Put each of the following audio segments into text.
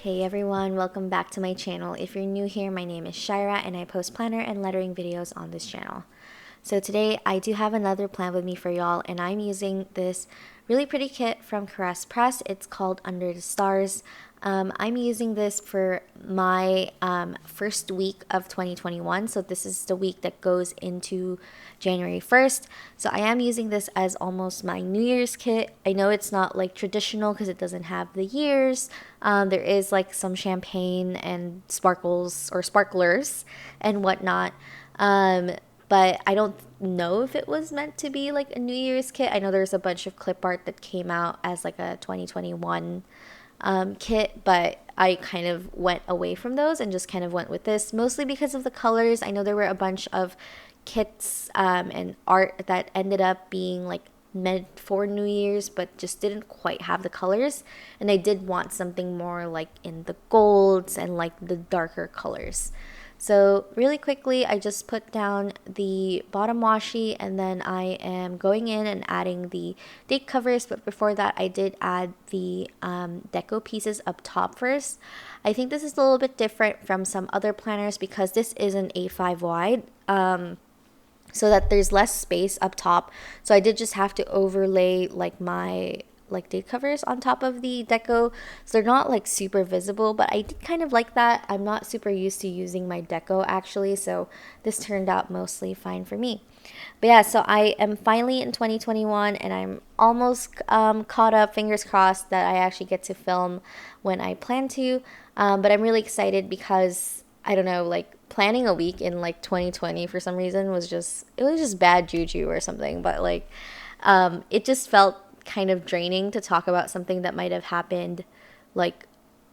Hey everyone, welcome back to my channel. If you're new here, my name is Shaira and I post planner and lettering videos on this channel. So today I do have another plan with me for y'all, and I'm using this really pretty kit from Caress Press. It's called Under the Stars. I'm using this for my first week of 2021. So this is the week that goes into January 1st. So I am using this as almost my New Year's kit. I know it's not like traditional because it doesn't have the years. There is like some champagne and sparkles or sparklers and whatnot. But I don't know if it was meant to be like a New Year's kit. I know there's a bunch of clip art that came out as like a 2021 kit, but I kind of went away from those and just kind of went with this, mostly because of the colors. I know there were a bunch of kits and art that ended up being like meant for New Year's, but just didn't quite have the colors. And I did want something more like in the golds and like the darker colors. So really quickly, I just put down the bottom washi and then I am going in and adding the date covers. But before that, I did add the deco pieces up top first. I think this is a little bit different from some other planners because this is an A5 wide. So that there's less space up top. So I did just have to overlay like my date covers on top of the deco, so they're not like super visible, but I did kind of like that. I'm not super used to using my deco actually, so this turned out mostly fine for me. But yeah, so I am finally in 2021 and I'm almost caught up, fingers crossed that I actually get to film when I plan to. But I'm really excited because I don't know, like planning a week in like 2020 for some reason was just, it was just bad juju or something. But like it just felt kind of draining to talk about something that might have happened like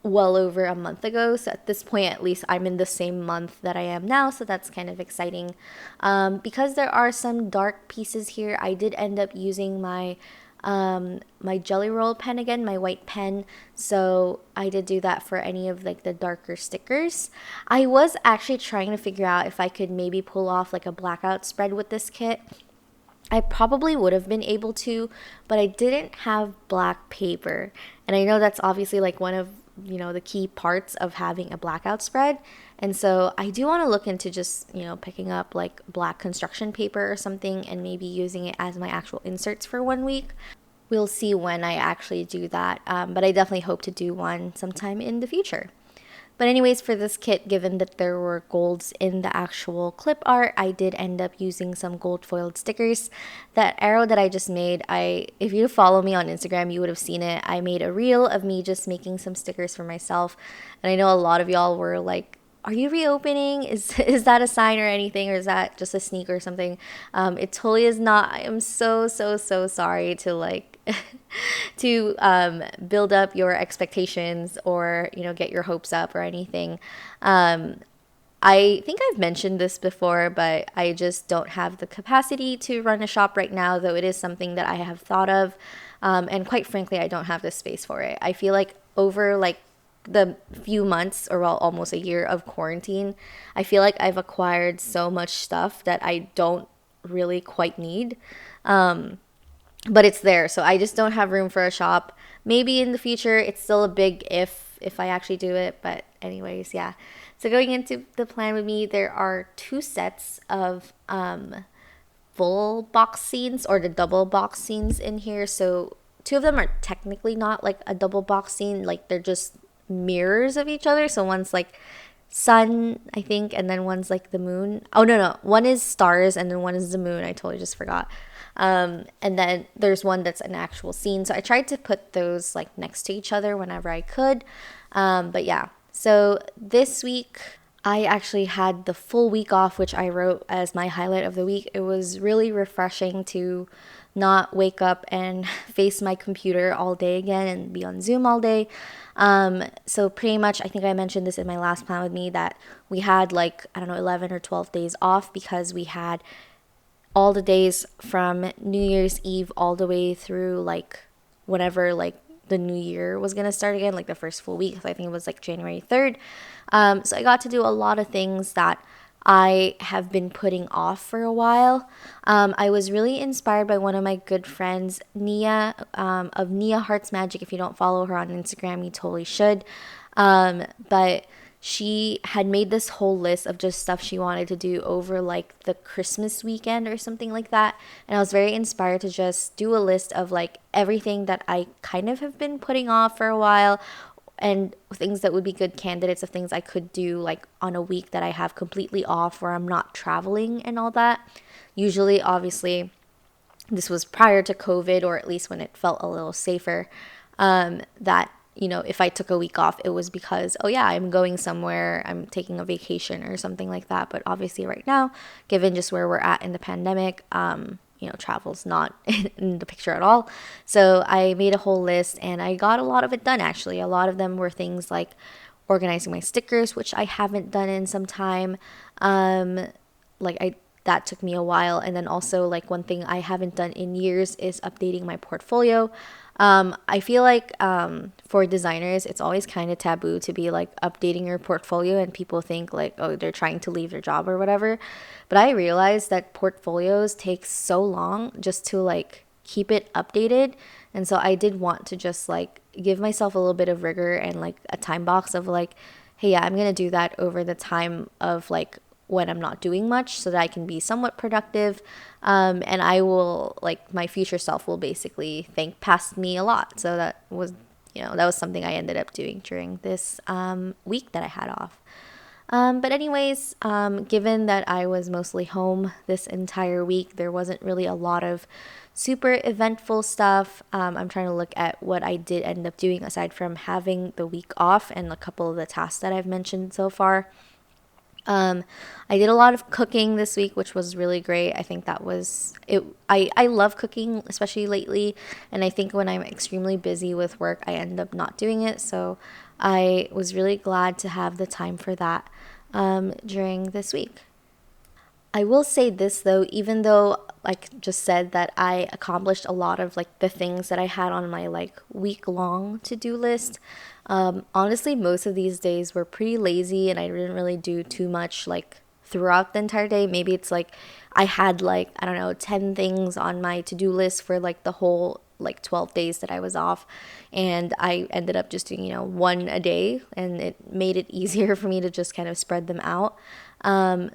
well over a month ago. So at this point, at least I'm in the same month that I am now. So that's kind of exciting. Because there are some dark pieces here, I did end up using my Jelly Roll pen again, my white pen. So I did do that for any of like the darker stickers. I was actually trying to figure out if I could maybe pull off like a blackout spread with this kit. I probably would have been able to, but I didn't have black paper. And I know that's obviously like one of, the key parts of having a blackout spread. And so I do want to look into just, picking up like black construction paper or something and maybe using it as my actual inserts for 1 week. We'll see when I actually do that. But I definitely hope to do one sometime in the future. But anyways, for this kit, given that there were golds in the actual clip art, I did end up using some gold foiled stickers. That arrow that I just made, if you follow me on Instagram, you would have seen it. I made a reel of me just making some stickers for myself. And I know a lot of y'all were like, are you reopening? Is that a sign or anything, or is that just a sneak or something? It totally is not. I am so sorry to like to build up your expectations or get your hopes up or anything. I think I've mentioned this before, but I just don't have the capacity to run a shop right now, though it is something that I have thought of. And quite frankly, I don't have the space for it. I feel like over like the few months or well almost a year of quarantine, I feel like I've acquired so much stuff that I don't really quite need. But it's there, so I just don't have room for a shop. Maybe in the future, it's still a big if I actually do it. But anyways, yeah. So going into the plan with me, there are 2 sets of full box scenes or the double box scenes in here. So 2 of them are technically not like a double box scene, like they're just mirrors of each other. So one's like sun, I think, and then one's like the moon. Oh no, one is stars and then one is the moon. I totally just forgot. And then there's one that's an actual scene. So I tried to put those like next to each other whenever I could. But yeah, so this week I actually had the full week off, which I wrote as my highlight of the week. It was really refreshing to not wake up and face my computer all day again and be on Zoom all day. So pretty much, I think I mentioned this in my last plan with me that we had like, I don't know, 11 or 12 days off because we had all the days from New Year's Eve all the way through like whenever like the new year was gonna start again, like the first full week. So I think it was like January 3rd. So I got to do a lot of things that I have been putting off for a while. I was really inspired by one of my good friends, Nia, of Nia Hearts Magic. If you don't follow her on Instagram, you totally should. But she had made this whole list of just stuff she wanted to do over like the Christmas weekend or something like that. And I was very inspired to just do a list of like everything that I kind of have been putting off for a while, and things that would be good candidates of things I could do like on a week that I have completely off where I'm not traveling and all that. Usually, obviously, this was prior to COVID, or at least when it felt a little safer, that, you know, if I took a week off, it was because, oh yeah, I'm going somewhere, I'm taking a vacation or something like that. But obviously right now, given just where we're at in the pandemic, you know, travel's not in the picture at all. So I made a whole list and I got a lot of it done actually. A lot of them were things like organizing my stickers, which I haven't done in some time. Like I that took me a while. And then also like one thing I haven't done in years is updating my portfolio. I feel like for designers, it's always kind of taboo to be like updating your portfolio, and people think like, oh, they're trying to leave their job or whatever. But I realized that portfolios take so long just to like keep it updated. And so I did want to just like give myself a little bit of rigor and like a time box of like, hey, yeah, I'm going to do that over the time of like when I'm not doing much so that I can be somewhat productive. And I will, like, my future self will basically thank past me a lot. So that was, you know, that was something I ended up doing during this week that I had off. But anyways, given that I was mostly home this entire week, there wasn't really a lot of super eventful stuff. I'm trying to look at what I did end up doing aside from having the week off and a couple of the tasks that I've mentioned so far. I did a lot of cooking this week, which was really great. I think that was it. I love cooking, especially lately. And I think when I'm extremely busy with work, I end up not doing it. So I was really glad to have the time for that during this week. I will say this though, even though like just said that I accomplished a lot of like the things that I had on my like week long to-do list. Honestly, most of these days were pretty lazy and I didn't really do too much like throughout the entire day. Maybe it's like I had like, I don't know, 10 things on my to-do list for like the whole like 12 days that I was off, and I ended up just doing, you know, one a day, and it made it easier for me to just kind of spread them out.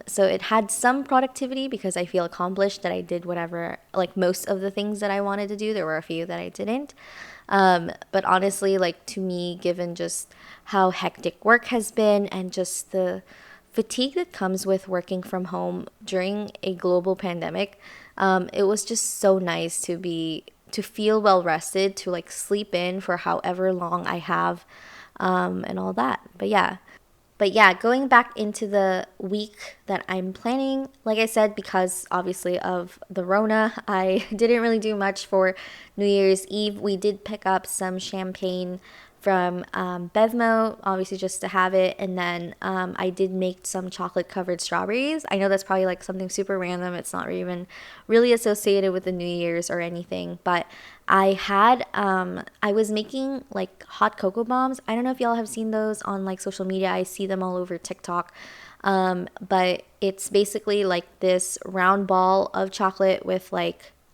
So it had some productivity because I feel accomplished that I did whatever, like most of the things that I wanted to do. There were a few that I didn't. But honestly, like to me, given just how hectic work has been and just the fatigue that comes with working from home during a global pandemic, it was just so nice to feel well rested, to like sleep in for however long I have, and all that. But yeah, going back into the week that I'm planning, like I said, because obviously of the Rona, I didn't really do much for New Year's Eve. We did pick up some champagne from Bevmo, obviously just to have it. And then I did make some chocolate covered strawberries. I know that's probably like something super random. It's not even really associated with the New Year's or anything. But I was making like hot cocoa bombs. I don't know if y'all have seen those on like social media. I see them all over TikTok. But it's basically like this round ball of chocolate with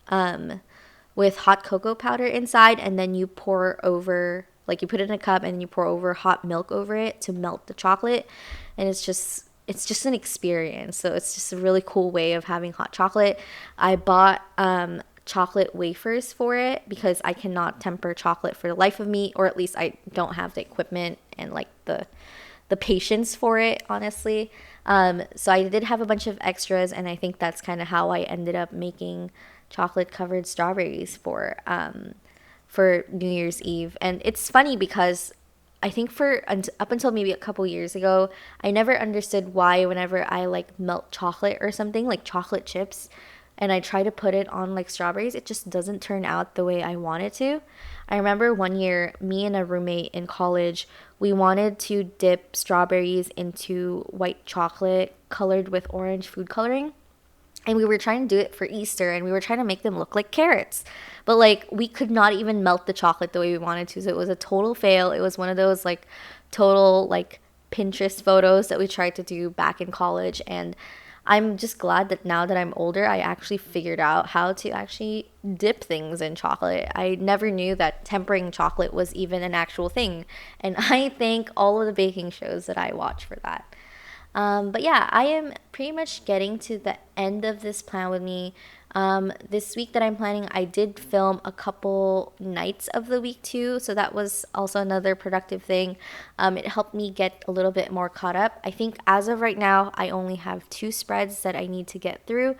hot cocoa powder inside, and then you pour over, like you put it in a cup and you pour over hot milk over it to melt the chocolate. And it's just an experience. So it's just a really cool way of having hot chocolate. I bought chocolate wafers for it because I cannot temper chocolate for the life of me, or at least I don't have the equipment and like the patience for it, honestly. So I did have a bunch of extras, and I think that's kind of how I ended up making chocolate covered strawberries for New Year's Eve. And it's funny because I think up until maybe a couple years ago, I never understood why whenever I like melt chocolate or something like chocolate chips and I try to put it on like strawberries, it just doesn't turn out the way I want it to. I remember one year, me and a roommate in college, we wanted to dip strawberries into white chocolate colored with orange food coloring. And we were trying to do it for Easter, and we were trying to make them look like carrots. But like we could not even melt the chocolate the way we wanted to. So it was a total fail. It was one of those like total like Pinterest photos that we tried to do back in college. And I'm just glad that now that I'm older, I actually figured out how to actually dip things in chocolate. I never knew that tempering chocolate was even an actual thing. And I thank all of the baking shows that I watch for that. But yeah, I am pretty much getting to the end of this plan with me. This week that I'm planning, I did film a couple nights of the week too, so that was also another productive thing. It helped me get a little bit more caught up. I think as of right now, I only have 2 spreads that I need to get through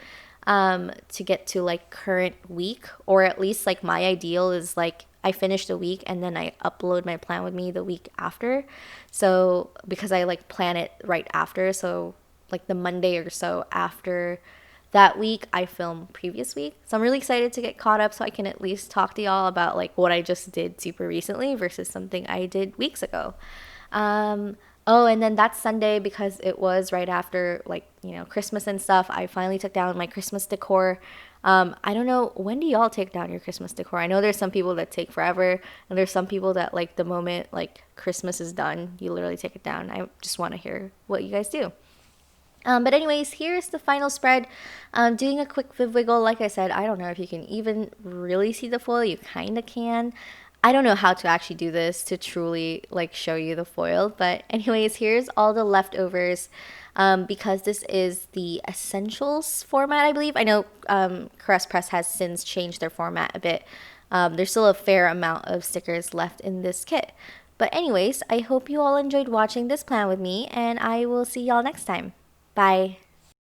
to get to like current week, or at least like my ideal is like I finish the week and then I upload my plan with me the week after. So because I like plan it right after, so like the Monday or so after that week I film previous week. So I'm really excited to get caught up so I can at least talk to y'all about like what I just did super recently versus something I did weeks ago. Oh, and then that Sunday, because it was right after like, Christmas and stuff, I finally took down my Christmas decor. I don't know, when do y'all take down your Christmas decor? I know there's some people that take forever, and there's some people that like the moment like Christmas is done, you literally take it down. I just want to hear what you guys do. But anyways, here's the final spread. Doing a quick viv wiggle. Like I said, I don't know if you can even really see the foil. You kind of can. I don't know how to actually do this to truly like show you the foil. But anyways, here's all the leftovers. Because this is the essentials format, I believe. I know Caress Press has since changed their format a bit. There's still a fair amount of stickers left in this kit. But anyways, I hope you all enjoyed watching this plan with me, and I will see y'all next time. Bye.